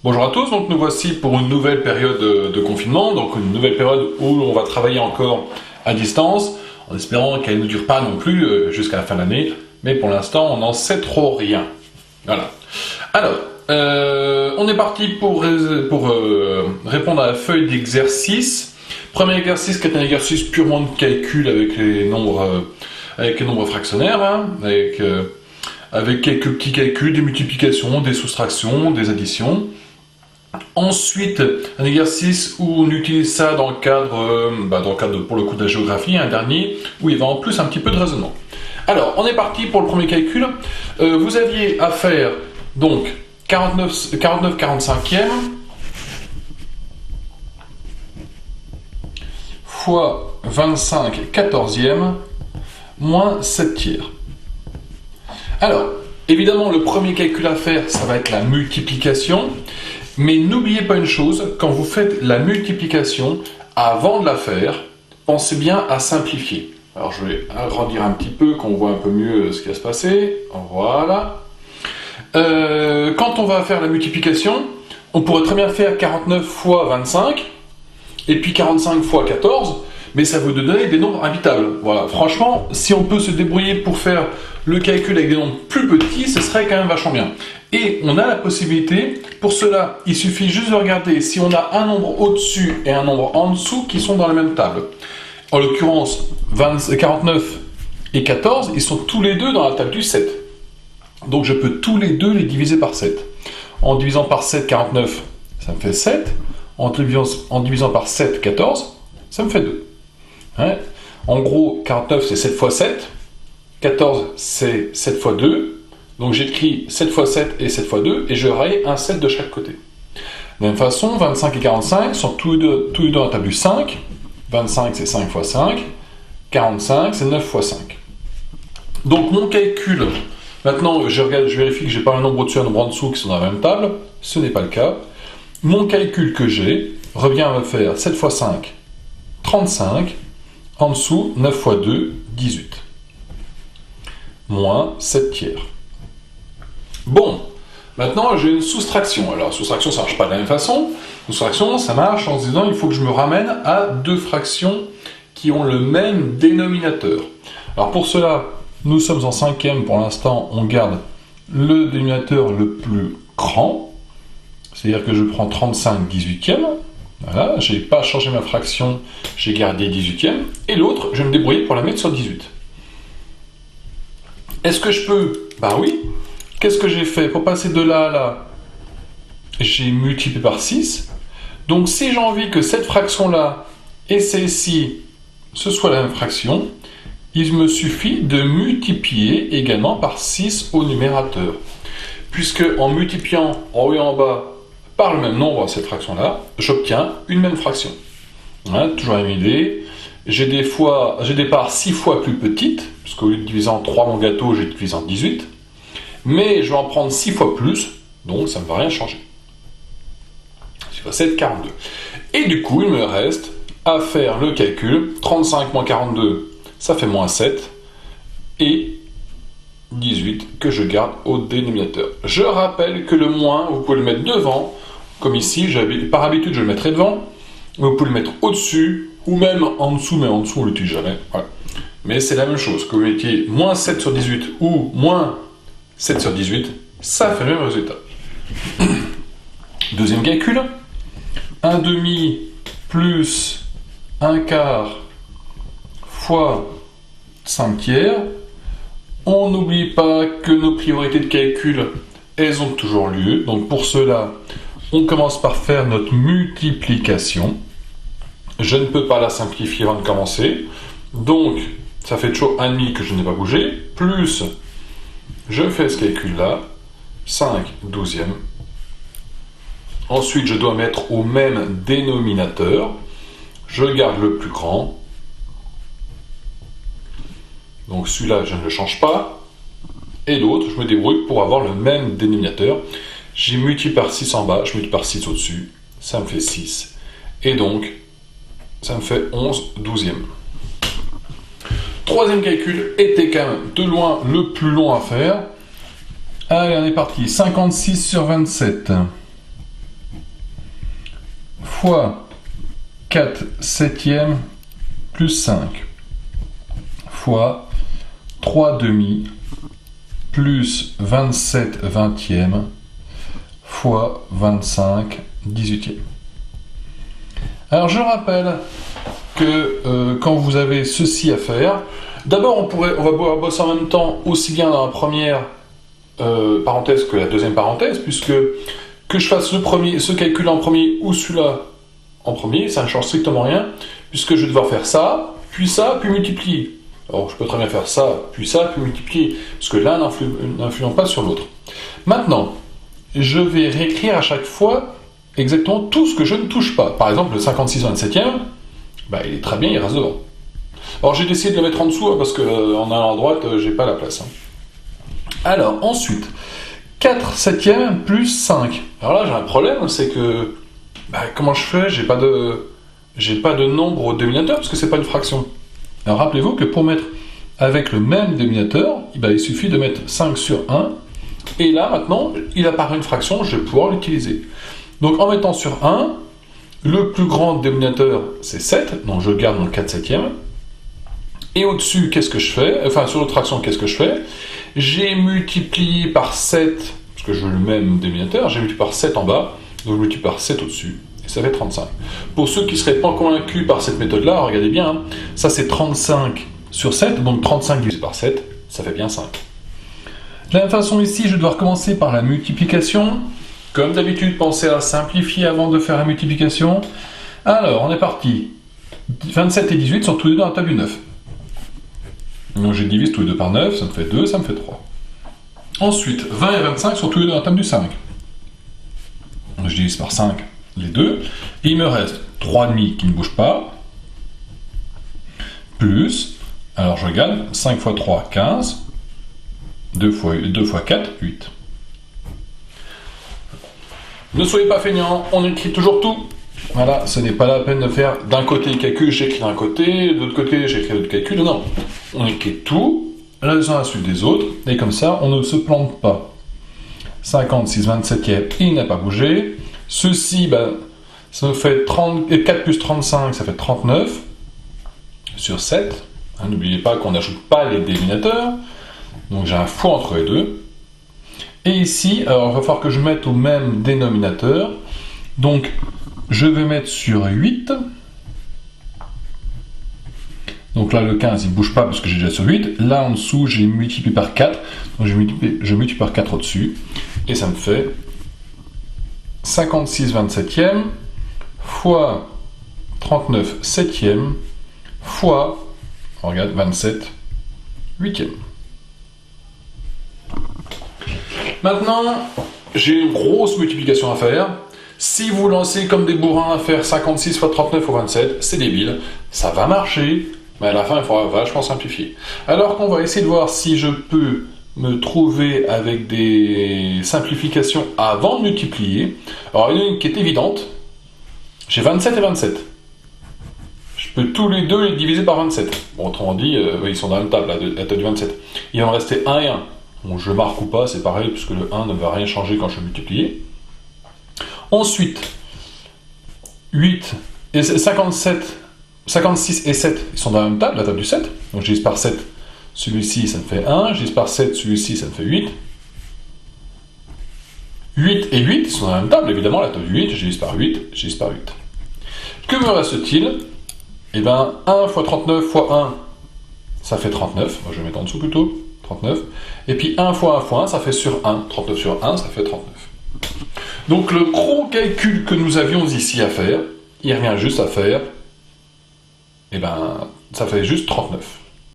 Bonjour à tous, donc nous voici pour une nouvelle période de confinement, donc une nouvelle période où on va travailler encore à distance, en espérant qu'elle ne dure pas non plus jusqu'à la fin de l'année, mais pour l'instant on n'en sait trop rien. Voilà. Alors, on est parti pour répondre à la feuille d'exercice. Premier exercice qui est un exercice purement de calcul avec les nombres fractionnaires, hein, avec quelques petits calculs, des multiplications, des soustractions, des additions. Ensuite, un exercice où on utilise ça dans le cadre, pour le coup de la géographie, un dernier, où il y va en plus un petit peu de raisonnement. Alors, on est parti pour le premier calcul. Vous aviez à faire, donc, 49 45e fois 25 14e moins 7 tiers. Alors, évidemment, le premier calcul à faire, ça va être la multiplication. Mais n'oubliez pas une chose, quand vous faites la multiplication, avant de la faire, pensez bien à simplifier. Alors je vais agrandir un petit peu, qu'on voit un peu mieux ce qui va se passer. Voilà. Quand on va faire la multiplication, on pourrait très bien faire 49 fois 25, et puis 45 fois 14, mais ça vous donner des nombres habitables. Voilà. Franchement, si on peut se débrouiller pour faire le calcul avec des nombres plus petits, ce serait quand même vachement bien. Et on a la possibilité, pour cela, il suffit juste de regarder si on a un nombre au-dessus et un nombre en dessous qui sont dans la même table. En l'occurrence, 49 et 14, ils sont tous les deux dans la table du 7. Donc je peux tous les deux les diviser par 7. En divisant par 7, 49, ça me fait 7. En divisant par 7, 14, ça me fait 2. Hein? En gros, 49, c'est 7 fois 7. 14, c'est 7 fois 2. Donc j'écris 7 fois 7 et 7 fois 2, et je raye un 7 de chaque côté. De la même façon, 25 et 45 sont tous les deux dans la table du 5. 25, c'est 5 fois 5. 45, c'est 9 fois 5. Donc mon calcul, maintenant je vérifie que je n'ai pas un nombre au-dessus et un nombre en dessous qui sont dans la même table. Ce n'est pas le cas. Mon calcul que j'ai revient à me faire 7 fois 5, 35. En dessous, 9 fois 2, 18. Moins 7 tiers. Bon, maintenant j'ai une soustraction. Alors, soustraction, ça ne marche pas de la même façon. Soustraction, ça marche en se disant il faut que je me ramène à deux fractions qui ont le même dénominateur. Alors, pour cela, nous sommes en cinquième pour l'instant, on garde le dénominateur le plus grand. C'est-à-dire que je prends 35 18e. Voilà, je n'ai pas changé ma fraction, j'ai gardé 18e. Et l'autre, je vais me débrouiller pour la mettre sur 18. Est-ce que je peux? Ben oui. Qu'est-ce que j'ai fait? Pour passer de là à là, j'ai multiplié par 6. Donc si j'ai envie que cette fraction-là et celle-ci, ce soit la même fraction, il me suffit de multiplier également par 6 au numérateur. Puisque en multipliant en haut et en bas par le même nombre, cette fraction-là, j'obtiens une même fraction. Hein, toujours la même idée. J'ai des parts 6 fois plus petites, parce qu'au lieu de diviser en 3 mon gâteau, j'ai divisé en 18. Mais je vais en prendre 6 fois plus, donc ça ne va rien changer. 6 fois 7, 42. Et du coup, il me reste à faire le calcul. 35 moins 42, ça fait moins 7. Et 18 que je garde au dénominateur. Je rappelle que le moins, vous pouvez le mettre devant, comme ici, par habitude je le mettrai devant. Vous pouvez le mettre au-dessus, ou même en dessous, mais en dessous on ne l'utilise jamais. Voilà. Mais c'est la même chose, que vous mettiez moins 7 sur 18 ou moins 7 sur 18, ça fait le même résultat. Deuxième calcul, 1 demi plus 1 quart fois 5 tiers. On n'oublie pas que nos priorités de calcul, elles ont toujours lieu. Donc pour cela, on commence par faire notre multiplication. Je ne peux pas la simplifier avant de commencer. Donc, ça fait toujours 1,5 que je n'ai pas bougé, plus je fais ce calcul-là, 5 douzièmes. Ensuite, je dois mettre au même dénominateur. Je garde le plus grand. Donc celui-là, je ne le change pas. Et l'autre, je me débrouille pour avoir le même dénominateur. J'ai multiplié par 6 en bas, je multiplie par 6 au-dessus. Ça me fait 6. Et donc, ça me fait 11 douzièmes. Troisième calcul était quand même de loin le plus long à faire. Allez, on est parti. 56 sur 27. fois 4 septièmes plus 5 fois 3 demi plus 27 vingtièmes fois 25 dix-huitièmes. Alors je rappelle que quand vous avez ceci à faire, d'abord on va pouvoir bosser en même temps aussi bien dans la première parenthèse que la deuxième parenthèse, puisque que je fasse ce calcul en premier ou celui-là en premier, ça ne change strictement rien, puisque je vais devoir faire ça, puis multiplier. Alors je peux très bien faire ça, puis multiplier, parce que l'un n'influe pas sur l'autre. Maintenant, je vais réécrire à chaque fois exactement tout ce que je ne touche pas. Par exemple, le 56 27e, bah, il est très bien, il reste devant. Alors j'ai décidé de le mettre en dessous, parce qu'en allant à droite, j'ai pas la place. Alors, ensuite, 4 septièmes plus 5. Alors là, j'ai un problème, c'est que, bah, comment je fais? J'ai pas de nombre au dénominateur, parce que c'est pas une fraction. Alors rappelez-vous que pour mettre avec le même dénominateur, bah, il suffit de mettre 5 sur 1, et là, maintenant, il apparaît une fraction, je vais pouvoir l'utiliser. Donc en mettant sur 1, le plus grand dénominateur, c'est 7, donc je garde mon 4 septièmes. Et au-dessus, qu'est-ce que je fais? Enfin, sur l'autre fraction, qu'est-ce que je fais? J'ai multiplié par 7, parce que je veux le même dénominateur, j'ai multiplié par 7 en bas, donc je multiplie par 7 au-dessus, et ça fait 35. Pour ceux qui ne seraient pas convaincus par cette méthode-là, regardez bien, hein, ça c'est 35 sur 7, donc 35 divisé par 7, ça fait bien 5. De la même façon ici, je vais devoir commencer par la multiplication. Comme d'habitude, pensez à simplifier avant de faire la multiplication. Alors, on est parti. 27 et 18 sont tous les deux dans la table du 9. Donc je divise tous les deux par 9, ça me fait 2, ça me fait 3. Ensuite, 20 et 25 sont tous les deux dans la table du 5. Donc je divise par 5 les deux. Et il me reste 3 demi qui ne bougent pas. Plus, alors je regarde, 5 fois 3, 15. 2 fois 4, 8. Ne soyez pas feignants, on écrit toujours tout. Voilà, ce n'est pas la peine de faire d'un côté le calcul, j'écris d'un côté, de l'autre côté, j'écris l'autre calcul. Non, on écrit tout, les uns à la suite des autres, et comme ça, on ne se plante pas. 56 27e, il n'a pas bougé. Ceci, ben, ça nous fait 4 plus 35, ça fait 39 sur 7. Hein, n'oubliez pas qu'on n'ajoute pas les dénominateurs. Donc j'ai un fois entre les deux. Et ici, alors il va falloir que je mette au même dénominateur. Donc je vais mettre sur 8. Donc là le 15 il ne bouge pas parce que j'ai déjà sur 8. Là en dessous j'ai multiplié par 4. Donc je multiplie par 4 au-dessus. Et ça me fait 56 27e fois 39 septième fois, on regarde, 27 huitième. Maintenant, j'ai une grosse multiplication à faire. Si vous lancez comme des bourrins à faire 56 fois 39 fois 27, c'est débile. Ça va marcher, mais à la fin, il faudra vachement simplifier. Alors qu'on va essayer de voir si je peux me trouver avec des simplifications avant de multiplier. Alors, il y en a une qui est évidente. J'ai 27 et 27. Je peux tous les deux les diviser par 27. Bon, autrement dit, ils sont dans la même table, la table du 27. Il va me rester 1 et 1. Bon, je marque ou pas, c'est pareil, puisque le 1 ne va rien changer quand je vais multiplier. Ensuite, 8 et 57, 56 et 7, ils sont dans la même table, la table du 7. Donc je divise par 7, celui-ci, ça me fait 1. Je divise par 7, celui-ci, ça me fait 8. 8 et 8, ils sont dans la même table, évidemment, la table du 8, je divise par 8, je divise par 8. Que me reste-t-il? Eh bien, 1 fois 39 fois 1, ça fait 39. Moi, je vais mettre en dessous plutôt. 39. Et puis 1 fois 1 fois 1, ça fait sur 1. 39 sur 1, ça fait 39. Donc le gros calcul que nous avions ici à faire, il revient juste à faire, et ben, ça fait juste 39.